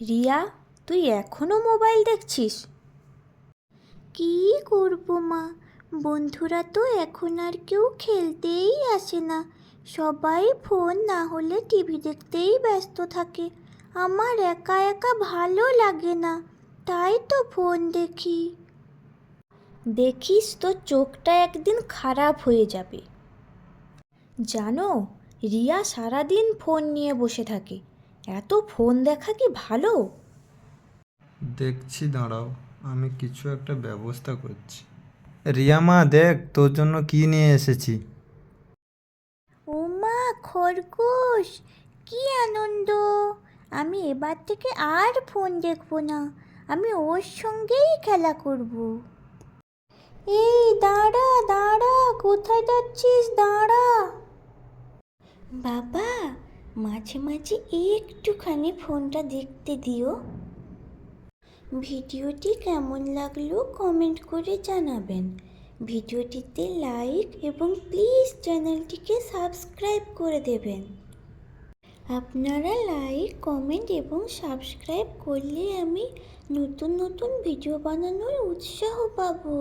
রিয়া, তুই এখনো মোবাইল দেখছিস? কী করব মা, বন্ধুরা তো এখন আর কেউ খেলতেই আসে না। সবাই ফোন না হলে টিভি দেখতেই ব্যস্ত থাকে। আমার একা একা ভালো লাগে না, তাই তো ফোন দেখি। দেখিস তো চোখটা একদিন খারাপ হয়ে যাবে। জানো, রিয়া সারাদিন ফোন নিয়ে বসে থাকে। এত ফোন দেখা কি ভালো? দেখছি, দাঁড়াও, আমি কিছু একটা ব্যবস্থা করছি। রিয়া মা, দেখ তোর জন্য কি নিয়ে এসেছি। ও মা, খরগোশ! কি আনন্দ! আমি এবার থেকে আর ফোন দেখবো না, আমি ওর সঙ্গেই খেলা করব। এই দাঁড়া দাঁড়া, কোথায় যাচ্ছিস? দাঁড়া। বাবা, মাঝে মাঝে একটুখানি ফোনটা দেখতে দিও। ভিডিওটি কেমন লাগলো কমেন্ট করে জানাবেন। ভিডিওটিতে লাইক এবং প্লিজ চ্যানেলটিকে সাবস্ক্রাইব করে দেবেন। আপনারা লাইক, কমেন্ট এবং সাবস্ক্রাইব করলে আমি নতুন নতুন ভিডিও বানানোর উৎসাহ পাবো।